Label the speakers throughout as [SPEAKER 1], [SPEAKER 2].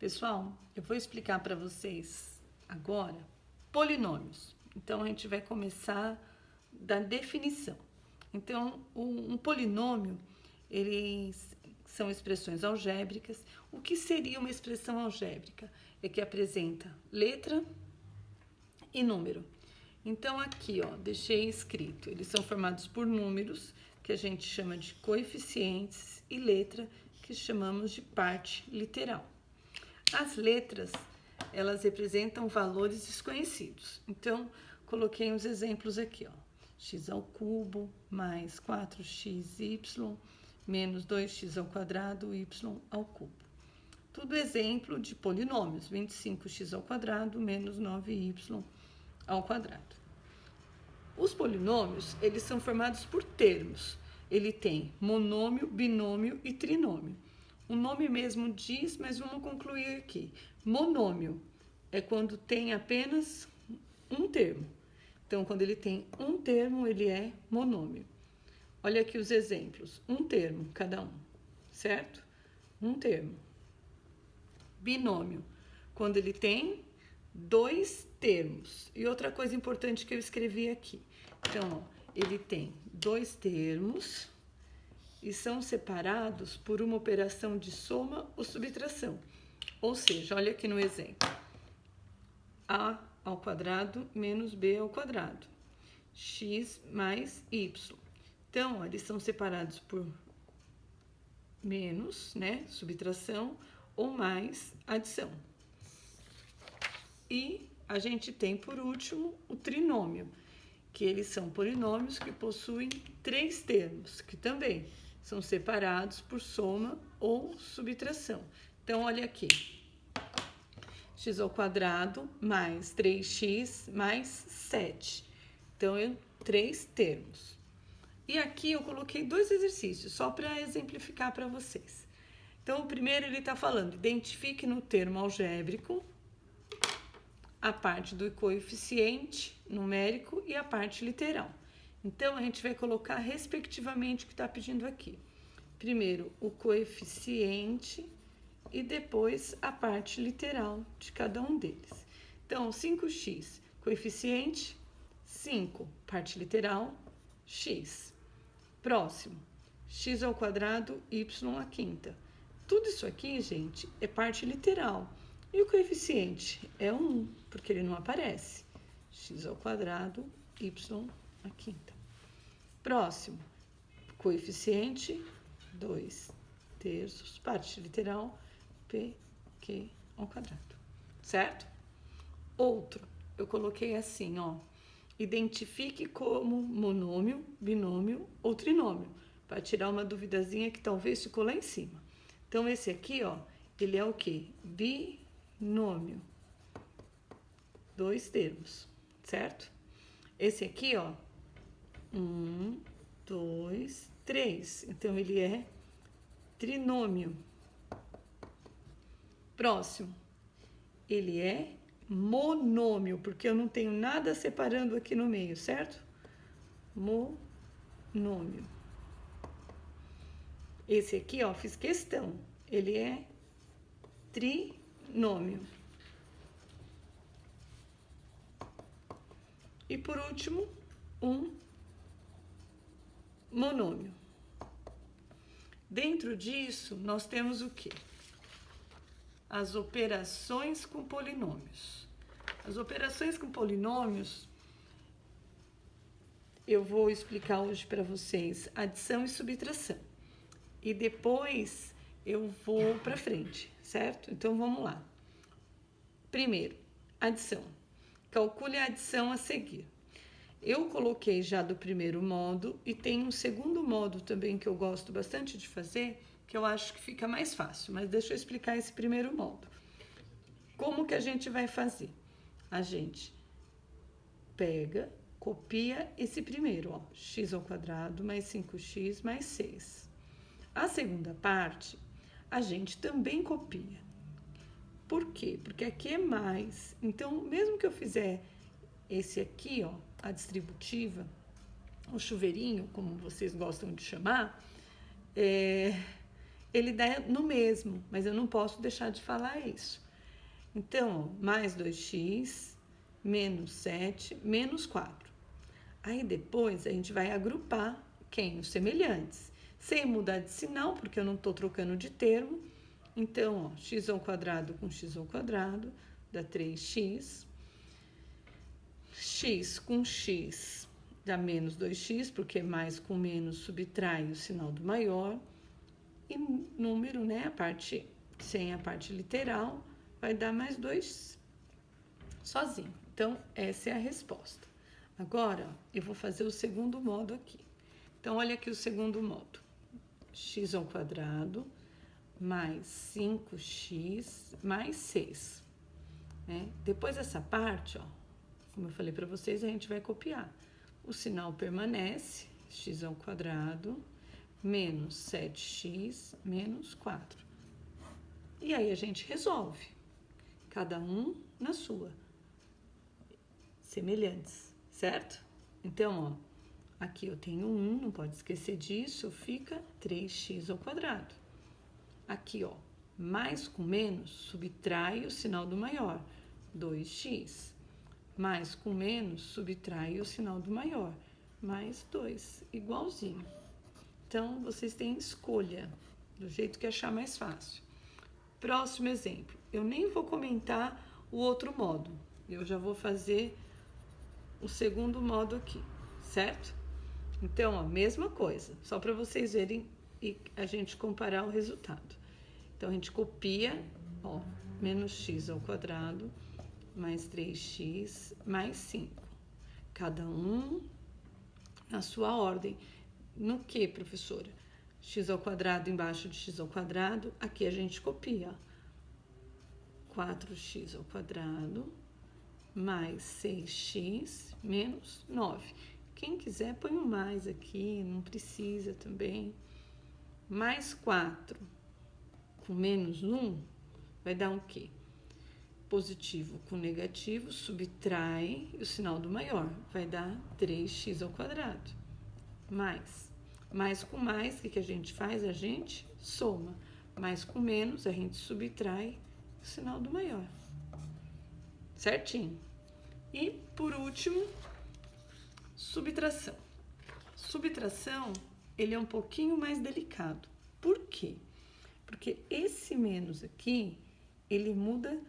[SPEAKER 1] Pessoal, eu vou explicar para vocês agora polinômios. Então, a gente vai começar da definição. Então, um polinômio, eles são expressões algébricas. O que seria uma expressão algébrica? É que apresenta letra e número. Então, aqui, ó, deixei escrito. Eles são formados por números, que a gente chama de coeficientes, e letra, que chamamos de parte literal. As letras, elas representam valores desconhecidos. Então, coloquei uns exemplos aqui, ó. X ao cubo mais 4xy menos 2x ao quadrado y ao cubo. Tudo exemplo de polinômios. 25x ao quadrado menos 9y ao quadrado. Os polinômios, eles são formados por termos. Ele tem monômio, binômio e trinômio. O nome mesmo diz, mas vamos concluir aqui. Monômio é quando tem apenas um termo. Então, quando ele tem um termo, ele é monômio. Olha aqui os exemplos. Um termo, cada um, certo? Um termo. Binômio, quando ele tem dois termos. E outra coisa importante que eu escrevi aqui. Então, ó, ele tem dois termos e são separados por uma operação de soma ou subtração. Ou seja, olha aqui no exemplo. A ao quadrado menos B ao quadrado. X mais Y. Então, ó, eles são separados por menos, né, subtração, ou mais, adição. E a gente tem, por último, o trinômio, que eles são polinômios que possuem três termos, que também são separados por soma ou subtração. Então, olha aqui. X ao quadrado mais 3x mais 7. Então, três termos. E aqui eu coloquei dois exercícios, só para exemplificar para vocês. Então, o primeiro ele está falando, identifique no termo algébrico a parte do coeficiente numérico e a parte literal. Então, a gente vai colocar respectivamente o que está pedindo aqui. Primeiro, o coeficiente e depois a parte literal de cada um deles. Então, 5x, coeficiente 5, parte literal x. Próximo, x ao quadrado, y à quinta. Tudo isso aqui, gente, é parte literal. E o coeficiente é 1, porque ele não aparece. X ao quadrado, y à quinta. Próximo, coeficiente 2 terços, parte literal, pq ao quadrado. Certo? Outro, eu coloquei assim, ó. Identifique como monômio, binômio ou trinômio, para tirar uma duvidazinha que talvez ficou lá em cima. Então, esse aqui, ó, ele é o quê? Binômio. Dois termos, certo? Esse aqui, ó, 1, 2, 3. Então, ele é trinômio. Próximo, ele é monômio, porque eu não tenho nada separando aqui no meio, certo? Monômio. Esse aqui, ó, fiz questão. Ele é trinômio. E por último, um monômio. Dentro disso, nós temos o quê? As operações com polinômios. As operações com polinômios, eu vou explicar hoje para vocês adição e subtração. E depois eu vou para frente, certo? Então, vamos lá. Primeiro, adição. Calcule a adição a seguir. Eu coloquei já do primeiro modo e tem um segundo modo também que eu gosto bastante de fazer, que eu acho que fica mais fácil, mas deixa eu explicar esse primeiro modo. Como que a gente vai fazer? A gente pega, copia esse primeiro, ó, x ao quadrado mais 5x mais 6. A segunda parte, a gente também copia. Por quê? Porque aqui é mais. Então, mesmo que eu fizer esse aqui, ó, a distributiva, o chuveirinho, como vocês gostam de chamar, ele dá no mesmo, mas eu não posso deixar de falar isso. Então, ó, mais 2x, menos 7, menos 4. Aí depois a gente vai agrupar quem? Os semelhantes. Sem mudar de sinal, porque eu não estou trocando de termo. Então, ó, x ao quadrado com x ao quadrado dá 3x. X com x dá menos 2x, porque mais com menos subtrai o sinal do maior. E número, né, a parte sem a parte literal, vai dar mais 2 sozinho. Então, essa é a resposta. Agora, eu vou fazer o segundo modo aqui. Então, olha aqui o segundo modo. X ao quadrado mais 5x mais 6. Né? Depois dessa parte, ó, como eu falei para vocês, a gente vai copiar. O sinal permanece, x ao quadrado menos 7x menos 4. E aí a gente resolve, cada um na sua. Semelhantes, certo? Então, ó, aqui eu tenho 1, não pode esquecer disso, fica 3x ao quadrado. Aqui, ó, mais com menos, subtrai o sinal do maior, 2x. Mais com menos, subtrai o sinal do maior, mais 2, igualzinho. Então, vocês têm escolha, do jeito que achar mais fácil. Próximo exemplo, eu nem vou comentar o outro modo, eu já vou fazer o segundo modo aqui, certo? Então, ó, mesma coisa, só para vocês verem e a gente comparar o resultado. Então, a gente copia, ó, menos x ao quadrado mais 3x mais 5. Cada um na sua ordem. No que, professora? X ao quadrado embaixo de x ao quadrado, aqui a gente copia. 4x ao quadrado mais 6x menos 9. Quem quiser põe um mais aqui, não precisa também. Mais 4 com menos 1 vai dar o quê? Positivo com negativo, subtrai o sinal do maior, vai dar 3x ao quadrado. Mais com mais, o que a gente faz? A gente soma. Mais com menos, a gente subtrai o sinal do maior. Certinho? E, por último, subtração. Subtração, ele é um pouquinho mais delicado. Por quê? Porque esse menos aqui, ele muda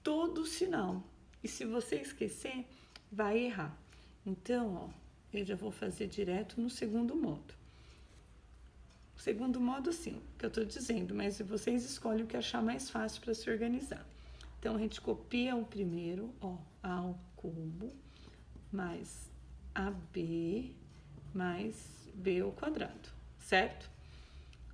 [SPEAKER 1] todo o sinal. E se você esquecer, vai errar. Então, ó, eu já vou fazer direto no segundo modo. O segundo modo, sim, que eu estou dizendo, mas vocês escolhem o que achar mais fácil para se organizar. Então, a gente copia o primeiro, ó, a ao cubo, mais AB, mais B ao quadrado, certo?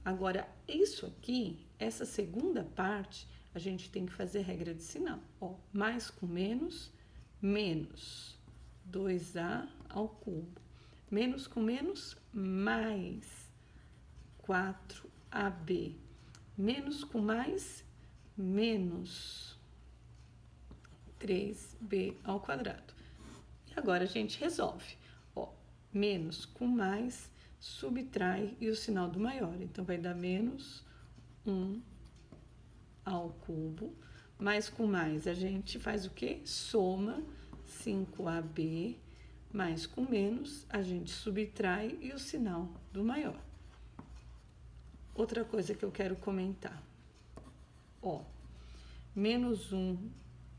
[SPEAKER 1] Agora, isso aqui, essa segunda parte, a gente tem que fazer regra de sinal. Ó, mais com menos, menos 2A ao cubo. Menos com menos, mais 4AB. Menos com mais, menos 3B ao quadrado. E agora a gente resolve. Ó, menos com mais, subtrai e o sinal do maior. Então, vai dar menos 1 ao cubo. Mais com mais, a gente faz o quê? Soma 5AB. Mais com menos, a gente subtrai e o sinal do maior. Outra coisa que eu quero comentar. Ó, menos 1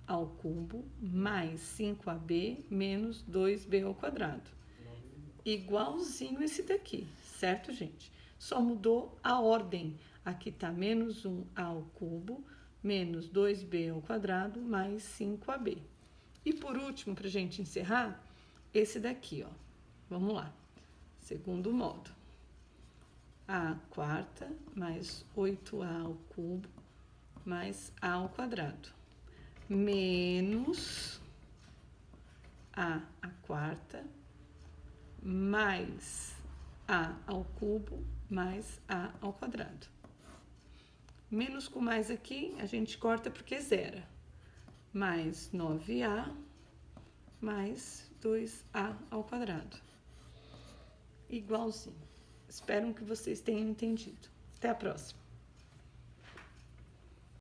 [SPEAKER 1] ao cubo mais 5AB menos 2B ao quadrado. Igualzinho esse daqui, certo, gente? Só mudou a ordem. Aqui tá menos 1 ao cubo menos 2B ao quadrado mais 5AB. E por último, pra gente encerrar, esse daqui, ó. Vamos lá. Segundo modo. A quarta mais 8A ao cubo mais A ao quadrado. Menos A quarta mais A ao cubo mais A ao quadrado. Menos com mais aqui, a gente corta porque zera. Mais 9A mais 2A ao quadrado. Igualzinho. Espero que vocês tenham entendido. Até a próxima.